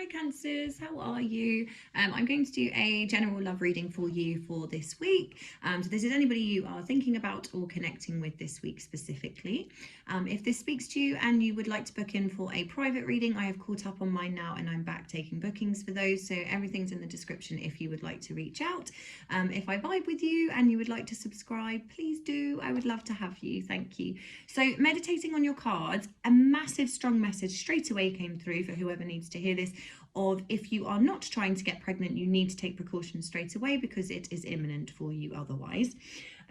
Hi Cancers, how are you? I'm going to do a general love reading for you for this week. So this is anybody you are thinking about or connecting with this week specifically. If this speaks to you and you would like to book in for a private reading, I have caught up on mine now and I'm back taking bookings for those. So everything's in the description if you would like to reach out. If I vibe with you and you would like to subscribe, please do. I would love to have you. Thank you. So meditating on your cards, a massive strong message straight away came through for whoever needs to hear this of if you are not trying to get pregnant, you need to take precautions straight away because it is imminent for you otherwise.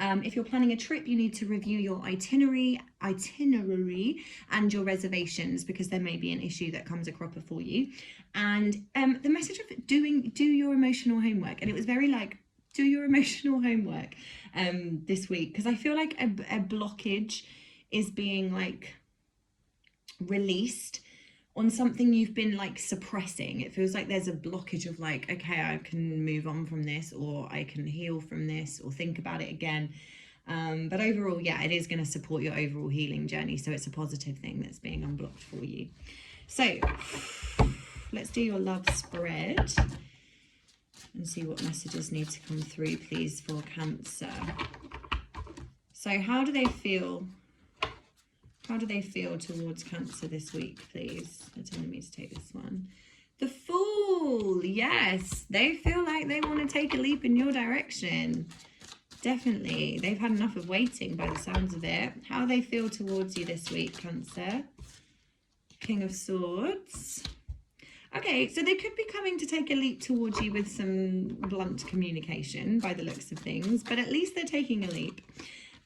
If you're planning a trip, you need to review your itinerary and your reservations because there may be an issue that comes a cropper for you. And the message of do your emotional homework, and it was very like, do your emotional homework this week, because I feel like a blockage is being like released on something you've been like suppressing. It feels like there's a blockage of like, okay, I can move on from this, or I can heal from this, or think about it again. But overall, yeah, it is going to support your overall healing journey. So it's a positive thing that's being unblocked for you. So let's do your love spread and see what messages need to come through, please, for Cancer. So how do they feel? How do they feel towards Cancer this week, please? They're telling me to take this one. The Fool. Yes, they feel like they want to take a leap in your direction. Definitely. They've had enough of waiting by the sounds of it. How they feel towards you this week, Cancer? King of Swords. Okay, so they could be coming to take a leap towards you with some blunt communication by the looks of things, but at least they're taking a leap.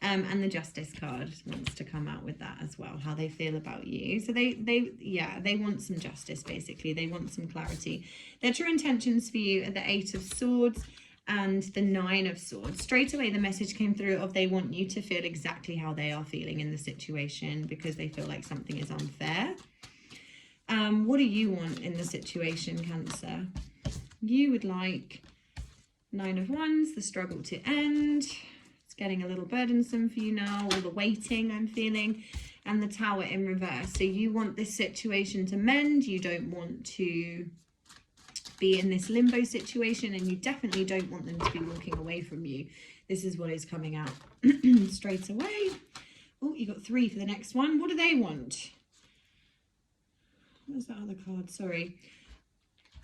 And the Justice card wants to come out with that as well, how they feel about you. So they want some justice, basically. They want some clarity. Their true intentions for you are the 8 of Swords and the 9 of Swords. Straight away, the message came through of they want you to feel exactly how they are feeling in the situation because they feel like something is unfair. What do you want in the situation, Cancer? You would like 9 of Wands, the struggle to end. Getting a little burdensome for you now, all the waiting I'm feeling, and the Tower in reverse. So you want this situation to mend, you don't want to be in this limbo situation, and you definitely don't want them to be walking away from you. This is what is coming out straight away. Oh, you got 3 for the next one. What do they want? Where's that other card? Sorry.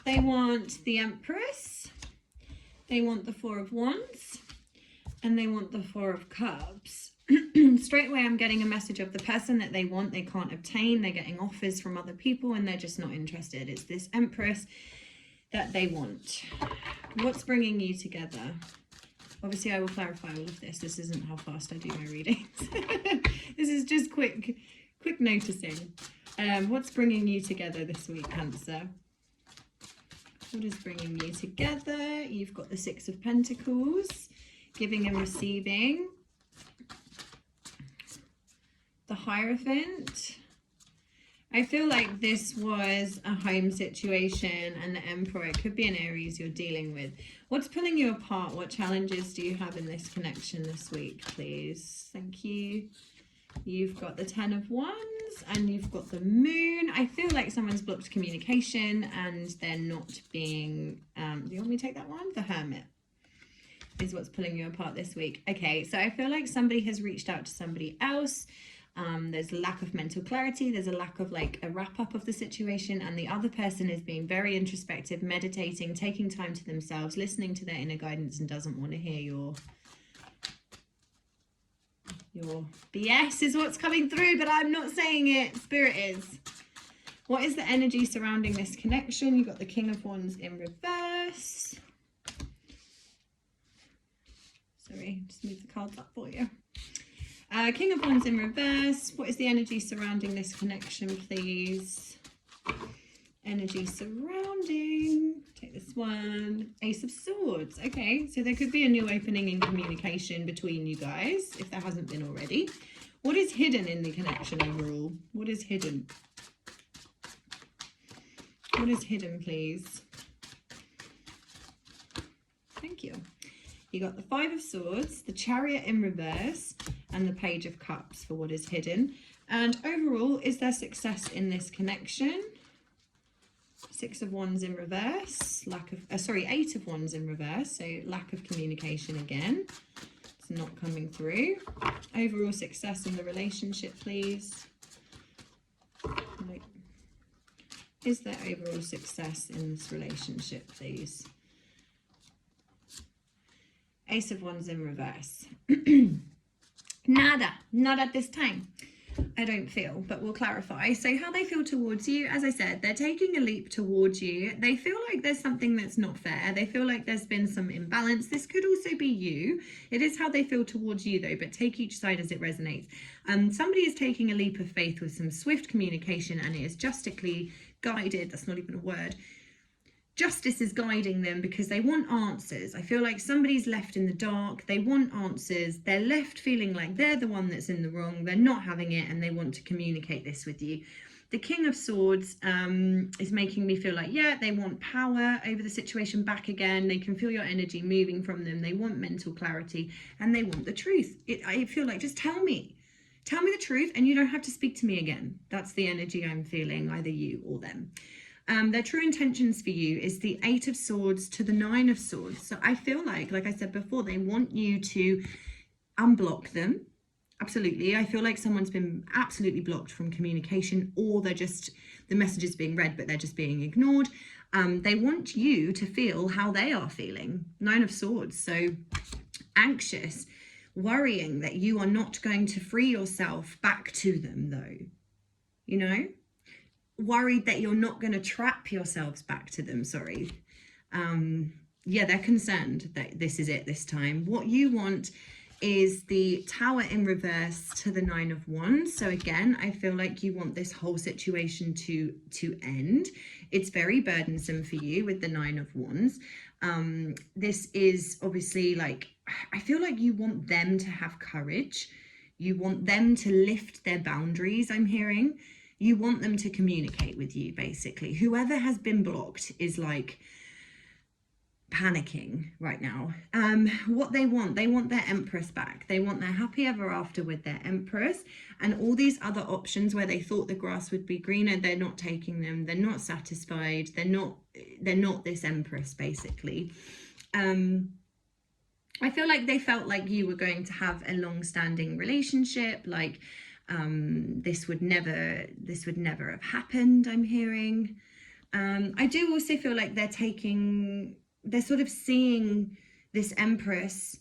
They want the Empress. They want the 4 of Wands. And they want the 4 of Cups. Straight away, I'm getting a message of the person that they want, they can't obtain. They're getting offers from other people and they're just not interested. It's this Empress that they want. What's bringing you together? Obviously, I will clarify all of this. This isn't how fast I do my readings. This is just quick noticing. What's bringing you together this week, Cancer? What is bringing you together? You've got the 6 of Pentacles. Giving and receiving. The Hierophant. I feel like this was a home situation, and the Emperor, it could be an Aries you're dealing with. What's pulling you apart? What challenges do you have in this connection this week, please? Thank you. You've got the 10 of Wands and you've got the Moon. I feel like someone's blocked communication and they're not being, do you want me to take that one? The Hermit is what's pulling you apart this week. Okay, so I feel like somebody has reached out to somebody else. There's a lack of mental clarity. There's a lack of like a wrap up of the situation, and the other person is being very introspective, meditating, taking time to themselves, listening to their inner guidance, and doesn't want to hear your BS is what's coming through, but I'm not saying it. Spirit is. What is the energy surrounding this connection? You've got the King of Wands in reverse. Sorry, just move the cards up for you. King of Wands in reverse. What is the energy surrounding this connection, please? Energy surrounding. Take this one. Ace of Swords. Okay, so there could be a new opening in communication between you guys, if there hasn't been already. What is hidden in the connection overall? What is hidden? What is hidden, please? Thank you. You got the 5 of Swords, the Chariot in reverse, and the Page of Cups for what is hidden. And overall, is there success in this connection? Six of Wands in reverse, Eight of Wands in reverse, so lack of communication again. It's not coming through. Overall success in the relationship, please. Is there overall success in this relationship, please? Ace of Wands in reverse. Nada, not at this time. I don't feel, but we'll clarify. So how they feel towards you, as I said, they're taking a leap towards you. They feel like there's something that's not fair. They feel like there's been some imbalance. This could also be you. It is how they feel towards you though, but take each side as it resonates. Somebody is taking a leap of faith with some swift communication, and it is justically guided. That's not even a word. Justice is guiding them because they want answers. I feel like somebody's left in the dark. They want answers. They're left feeling like they're the one that's in the wrong. They're not having it, and they want to communicate this with you. The King of Swords is making me feel like, yeah, they want power over the situation back again. They can feel your energy moving from them. They want mental clarity, and they want the truth. I feel like, just tell me. Tell me the truth, and you don't have to speak to me again. That's the energy I'm feeling, either you or them. Their true intentions for you is the Eight of Swords to the Nine of Swords. So I feel like I said before, they want you to unblock them. Absolutely. I feel like someone's been absolutely blocked from communication, or the message is being read, but they're just being ignored. They want you to feel how they are feeling. Nine of Swords. So anxious, worrying that you are not going to free yourself back to them though, you know? Worried that you're not going to trap yourselves back to them. Sorry. Yeah, they're concerned that this is it this time. What you want is the Tower in reverse to the Nine of Wands. So again, I feel like you want this whole situation to end. It's very burdensome for you with the Nine of Wands. This is obviously like, I feel like you want them to have courage. You want them to lift their boundaries, I'm hearing. You want them to communicate with you, basically. Whoever has been blocked is like panicking right now. What they want their Empress back. They want their happy ever after with their Empress, and all these other options where they thought the grass would be greener, they're not taking them. They're not satisfied. They're not this Empress, basically. I feel like they felt like you were going to have a long-standing relationship, like this would never have happened, I'm hearing. I do also feel like they're sort of seeing this Empress,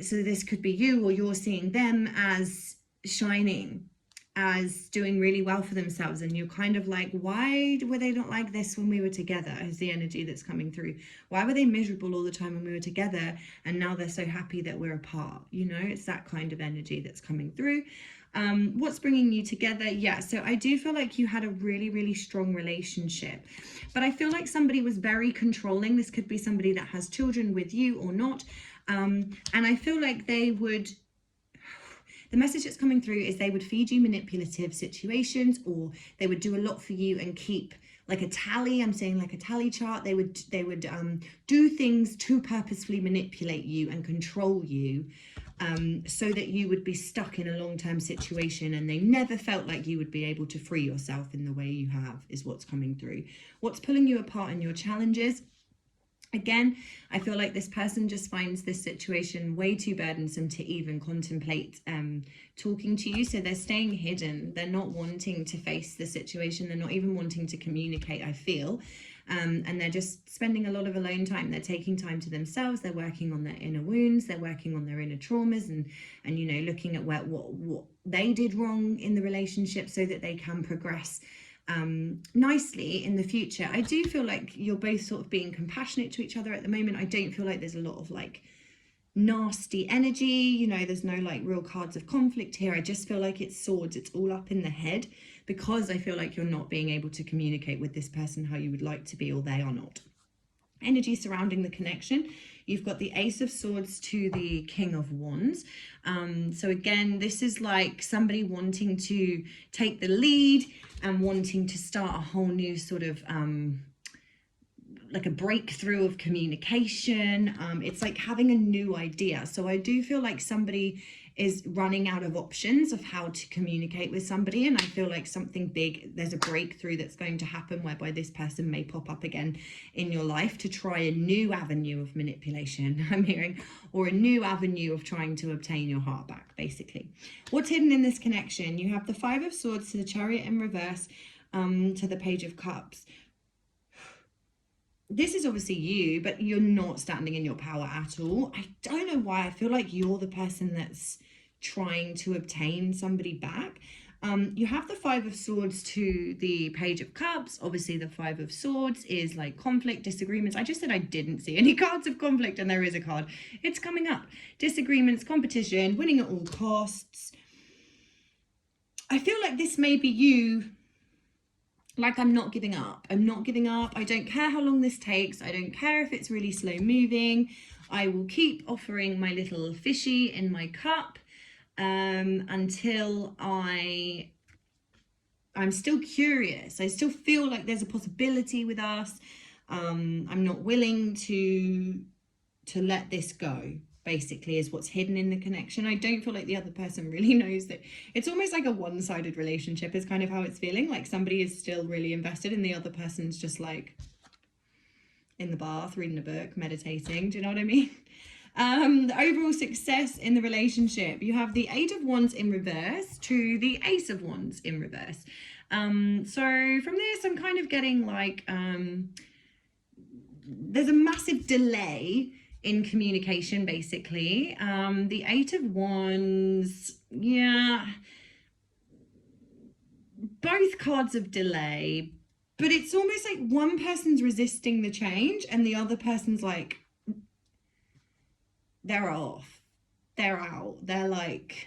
so this could be you, or you're seeing them as shining, as doing really well for themselves, and you're kind of like, why were they not like this when we were together, is the energy that's coming through. Why were they miserable all the time when we were together, and now they're so happy that we're apart? You know, it's that kind of energy that's coming through. What's bringing you together? Yeah, so I do feel like you had a really, really strong relationship, but I feel like somebody was very controlling. This could be somebody that has children with you or not, and I feel like they would, the message that's coming through is they would feed you manipulative situations, or they would do a lot for you and keep like a tally. I'm saying like a tally chart. They would do things to purposefully manipulate you and control you, so that you would be stuck in a long-term situation, and they never felt like you would be able to free yourself in the way you have, is what's coming through. What's pulling you apart in your challenges? Again, I feel like this person just finds this situation way too burdensome to even contemplate talking to you. So they're staying hidden. They're not wanting to face the situation. They're not even wanting to communicate, I feel. And they're just spending a lot of alone time. They're taking time to themselves. They're working on their inner wounds. They're working on their inner traumas, and you know, looking at what they did wrong in the relationship so that they can progress nicely in the future. I do feel like you're both sort of being compassionate to each other at the moment. I don't feel like there's a lot of like nasty energy, you know, there's no like real cards of conflict here. I just feel like it's swords. It's all up in the head, because I feel like you're not being able to communicate with this person how you would like to be, or they are not. Energy surrounding the connection. You've got the Ace of Swords to the King of Wands. So again, this is like somebody wanting to take the lead and wanting to start a whole new sort of like a breakthrough of communication. It's like having a new idea. So I do feel like somebody is running out of options of how to communicate with somebody. And I feel like something big, there's a breakthrough that's going to happen whereby this person may pop up again in your life to try a new avenue of manipulation, I'm hearing, or a new avenue of trying to obtain your heart back, basically. What's hidden in this connection? You have the Five of Swords to the Chariot in reverse, to the Page of Cups. This is obviously you, but you're not standing in your power at all. I don't know why. I feel like you're the person that's trying to obtain somebody back. You have the Five of Swords to the Page of Cups. Obviously, the Five of Swords is like conflict, disagreements. I just said I didn't see any cards of conflict, and there is a card. It's coming up. Disagreements, competition, winning at all costs. I feel like this may be you. Like, I'm not giving up. I'm not giving up. I don't care how long this takes. I don't care if it's really slow moving. I will keep offering my little fishy in my cup until I'm still curious. I still feel like there's a possibility with us. I'm not willing to let this go, basically, is what's hidden in the connection. I don't feel like the other person really knows that. It's almost like a one-sided relationship is kind of how it's feeling. Like somebody is still really invested and the other person's just like in the bath, reading a book, meditating. Do you know what I mean? The overall success in the relationship. You have the Eight of Wands in reverse to the Ace of Wands in reverse. So from this, I'm kind of getting like, there's a massive delay in communication, basically. The Eight of Wands, yeah, both cards of delay, but it's almost like one person's resisting the change and the other person's like, they're off, they're out, they're like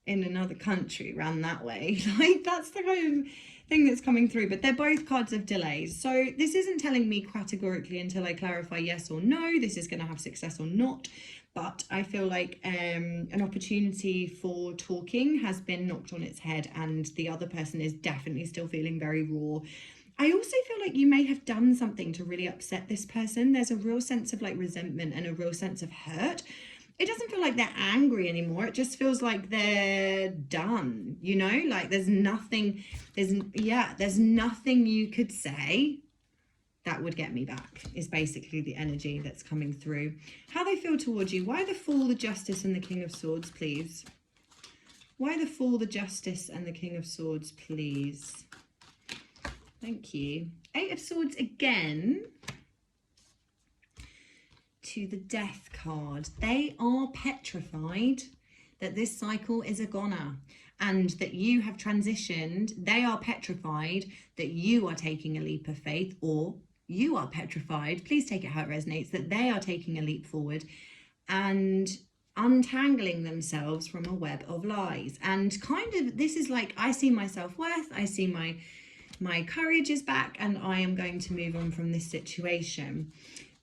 in another country, ran that way. Like, that's the kind of thing that's coming through, but they're both cards of delays. So this isn't telling me categorically until I clarify yes or no, this is going to have success or not. But I feel like an opportunity for talking has been knocked on its head and the other person is definitely still feeling very raw. I also feel like you may have done something to really upset this person. There's a real sense of like resentment and a real sense of hurt. It doesn't feel like they're angry anymore. It just feels like they're done, you know, like there's nothing you could say that would get me back, is basically the energy that's coming through. How they feel towards you. Why the Fool, the Justice, and the King of Swords, please? Why the Fool, the Justice, and the King of Swords, please? Thank you. Eight of Swords again. To the Death card. They are petrified that this cycle is a goner and that you have transitioned. They are petrified that you are taking a leap of faith, or you are petrified, please take it how it resonates, that they are taking a leap forward and untangling themselves from a web of lies. And kind of, this is like, I see my self-worth, I see my courage is back, and I am going to move on from this situation.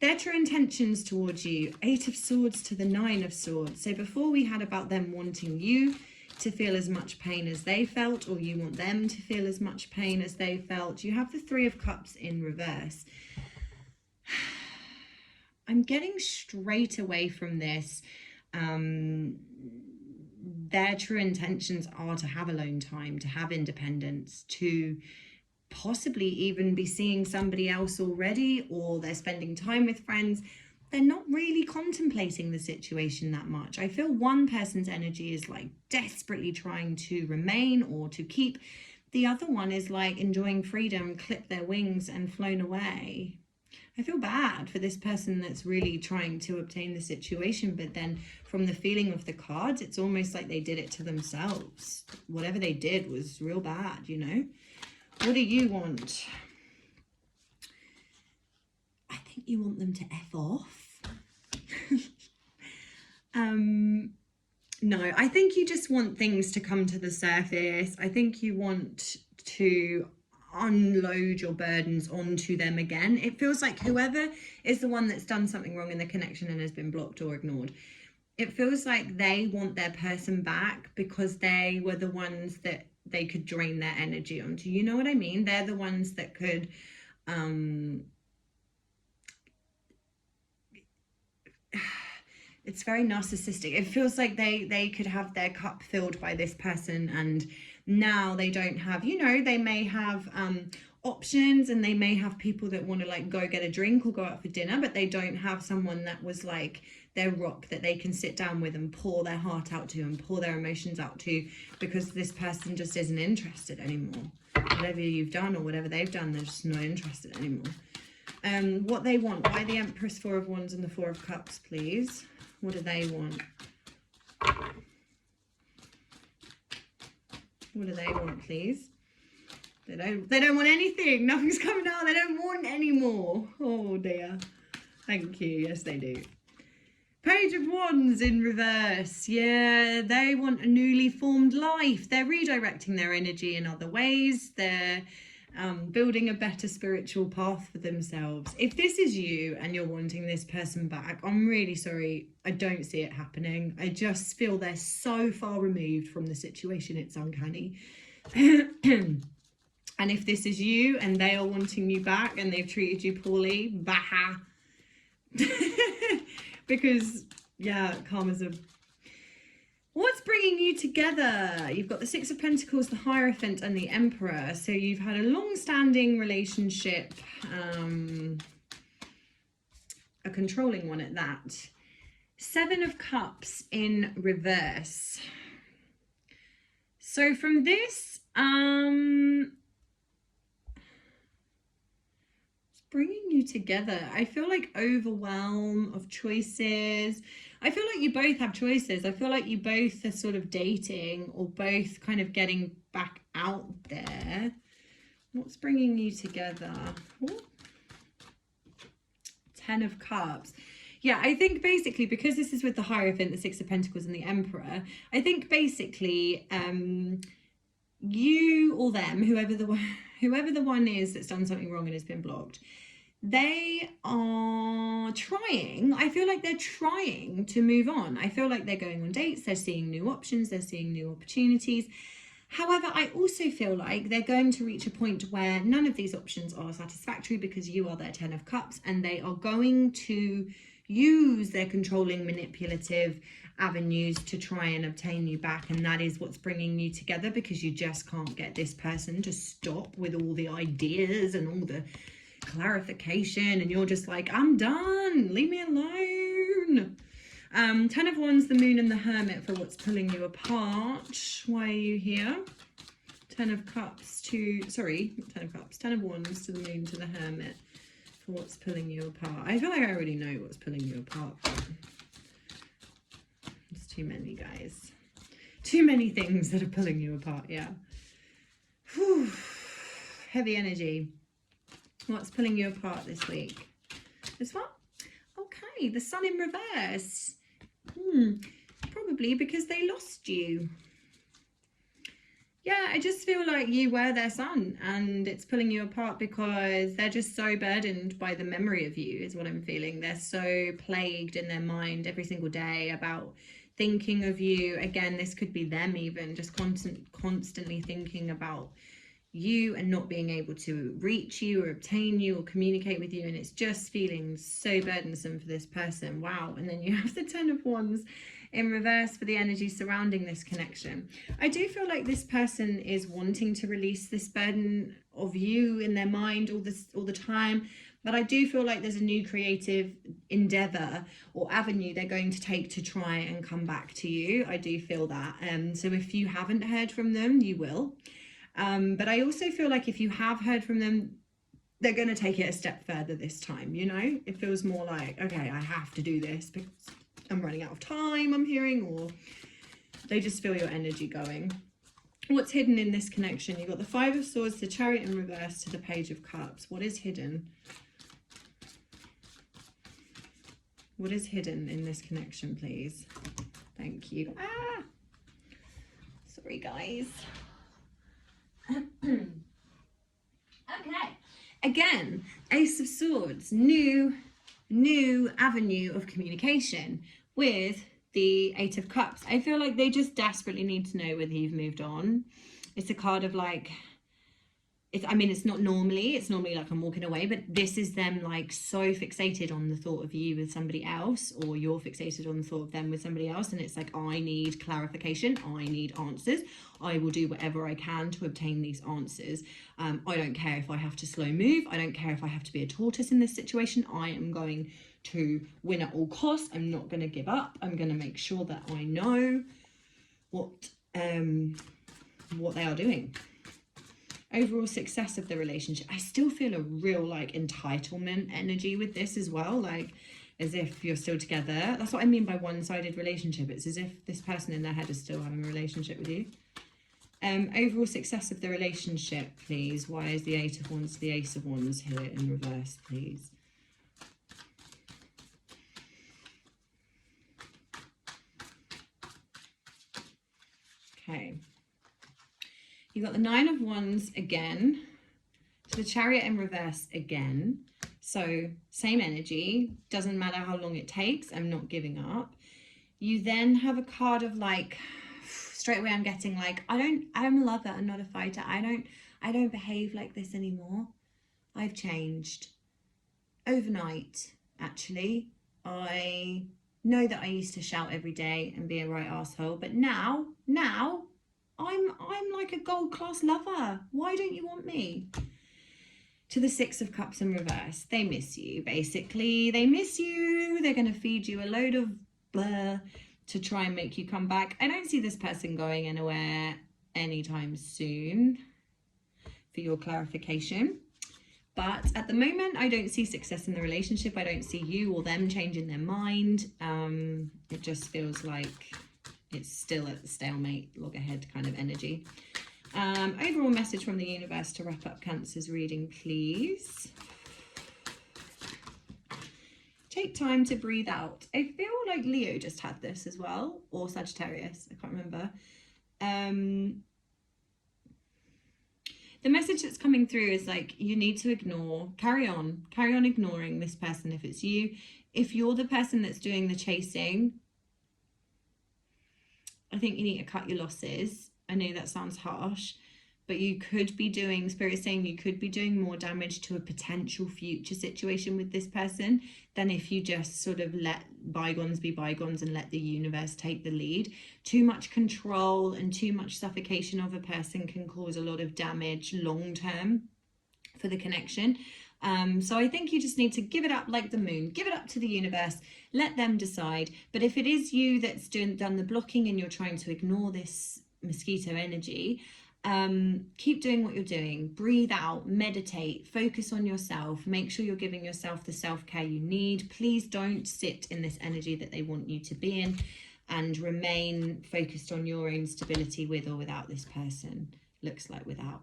Their true intentions towards you. Eight of Swords to the Nine of Swords. So before we had about them wanting you to feel as much pain as they felt, or you want them to feel as much pain as they felt. You have the Three of Cups in reverse. I'm getting straight away from this. Their true intentions are to have alone time, to have independence, to possibly even be seeing somebody else already, or they're spending time with friends. They're not really contemplating the situation that much. I feel one person's energy is like desperately trying to remain or to keep. The other one is like enjoying freedom, clip their wings and flown away. I feel bad for this person that's really trying to obtain the situation, but then from the feeling of the cards, it's almost like they did it to themselves. Whatever they did was real bad, you know? What do you want? I think you want them to F off. No, I think you just want things to come to the surface. I think you want to unload your burdens onto them again. It feels like whoever is the one that's done something wrong in the connection and has been blocked or ignored, it feels like they want their person back because they were the ones that they could drain their energy onto. You know what I mean? They're the ones that could it's very narcissistic. It feels like they could have their cup filled by this person, and now they don't have, you know, they may have options, and they may have people that want to like go get a drink or go out for dinner, but they don't have someone that was like their rock that they can sit down with and pour their heart out to and pour their emotions out to, because this person just isn't interested anymore. Whatever you've done or whatever they've done, they're just not interested anymore. What they want, why the Empress, Four of Wands and the Four of Cups, please? What do they want? What do they want, please? They don't want anything. Nothing's coming out. They don't want any more. Oh dear. Thank you. Yes, they do. Page of Wands in reverse. Yeah, they want a newly formed life. They're redirecting their energy in other ways. They're building a better spiritual path for themselves. If this is you and you're wanting this person back, I'm really sorry. I don't see it happening. I just feel they're so far removed from the situation. It's uncanny. And if this is you and they are wanting you back and they've treated you poorly, baha. Because, yeah, karma's a... What's bringing you together? You've got the Six of Pentacles, the Hierophant, and the Emperor. So you've had a long-standing relationship, a controlling one at that. Seven of Cups in reverse. So from this, bringing you together. I feel like overwhelm of choices. I feel like you both have choices. I feel like you both are sort of dating or both kind of getting back out there. What's bringing you together? Ooh. 10 of Cups. Yeah, I think basically because this is with the Hierophant, the Six of Pentacles and the Emperor, I think basically you or them, whoever the one is that's done something wrong and has been blocked, they are trying, I feel like they're trying to move on. I feel like they're going on dates, they're seeing new options, they're seeing new opportunities. However, I also feel like they're going to reach a point where none of these options are satisfactory because you are their 10 of Cups, and they are going to use their controlling, manipulative avenues to try and obtain you back. And that is what's bringing you together, because you just can't get this person to stop with all the ideas and all the clarification, and you're just like, I'm done, leave me alone. 10 of Wands, the Moon and the Hermit for what's pulling you apart. Why are you here? 10 of Cups to, sorry, 10 of Cups, 10 of Wands to the Moon to the Hermit for what's pulling you apart. I feel like I already know what's pulling you apart. It's too many, guys. Too many things that are pulling you apart, yeah. Whew. Heavy energy. What's pulling you apart this week? This one? Okay, the Sun in reverse. Probably because they lost you. Yeah, I just feel like you were their sun, and it's pulling you apart because they're just so burdened by the memory of you, is what I'm feeling. They're so plagued in their mind every single day about thinking of you. Again, this could be them even just constantly thinking about you and not being able to reach you or obtain you or communicate with you, and it's just feeling so burdensome for this person. Wow. And then you have the 10 of Wands in reverse for the energy surrounding this connection. I do feel like this person is wanting to release this burden of you in their mind all the time, but I do feel like there's a new creative endeavor or avenue they're going to take to try and come back to you. I do feel that. So if you haven't heard from them, you will. But I also feel like if you have heard from them, they're going to take it a step further this time, you know? It feels more like, okay, I have to do this because I'm running out of time, I'm hearing, or they just feel your energy going. What's hidden in this connection? You've got the 5 of Swords, the Chariot in reverse to the Page of Cups. What is hidden? What is hidden in this connection, please? Thank you. Ah! Sorry, guys. Okay, again, Ace of Swords, new avenue of communication with the 8 of Cups. I feel like they just desperately need to know whether you've moved on. It's a card of like it's not normally, it's normally like I'm walking away, but this is them like so fixated on the thought of you with somebody else, or you're fixated on the thought of them with somebody else, and it's like, I need clarification, I need answers, I will do whatever I can to obtain these answers. I don't care if I have to slow move, I don't care if I have to be a tortoise in this situation, I am going to win at all costs, I'm not going to give up, I'm going to make sure that I know what they are doing. Overall success of the relationship. I still feel a real like entitlement energy with this as well, like as if you're still together. That's what I mean by one-sided relationship. It's as if this person in their head is still having a relationship with you. Overall success of the relationship, please. Why is the Eight of Wands, the Ace of Wands here in reverse, please? Okay. You've got the Nine of Wands again, the Chariot in reverse again. So same energy, doesn't matter how long it takes, I'm not giving up. You then have a card of like, straight away I'm getting like, I'm a lover and not a fighter. I don't behave like this anymore. I've changed. Overnight, actually. I know that I used to shout every day and be a right asshole, but now I'm like a gold class lover. Why don't you want me? To the Six of Cups in reverse. They miss you, basically. They miss you. They're going to feed you a load of blah to try and make you come back. I don't see this person going anywhere anytime soon, for your clarification. But at the moment, I don't see success in the relationship. I don't see you or them changing their mind. It just feels like it's still at stalemate, loggerhead kind of energy. Overall message from the universe to wrap up Cancer's reading, please. Take time to breathe out. I feel like Leo just had this as well, or Sagittarius, I can't remember. The message that's coming through is like, you need to ignore, carry on ignoring this person if it's you. If you're the person that's doing the chasing, I think you need to cut your losses. I know that sounds harsh, but you could be doing, Spirit's saying you could be doing more damage to a potential future situation with this person than if you just sort of let bygones be bygones and let the universe take the lead. Too much control and too much suffocation of a person can cause a lot of damage long term for the connection. So I think you just need to give it up like the moon, give it up to the universe, let them decide. But if it is you that's done the blocking and you're trying to ignore this mosquito energy, keep doing what you're doing. Breathe out, meditate, focus on yourself, make sure you're giving yourself the self-care you need. Please don't sit in this energy that they want you to be in, and remain focused on your own stability with or without this person. Looks like without.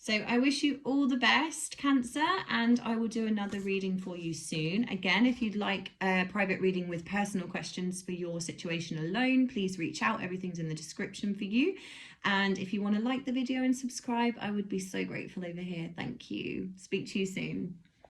So I wish you all the best, Cancer, and I will do another reading for you soon. Again, if you'd like a private reading with personal questions for your situation alone, please reach out. Everything's in the description for you. And if you want to like the video and subscribe, I would be so grateful over here. Thank you. Speak to you soon.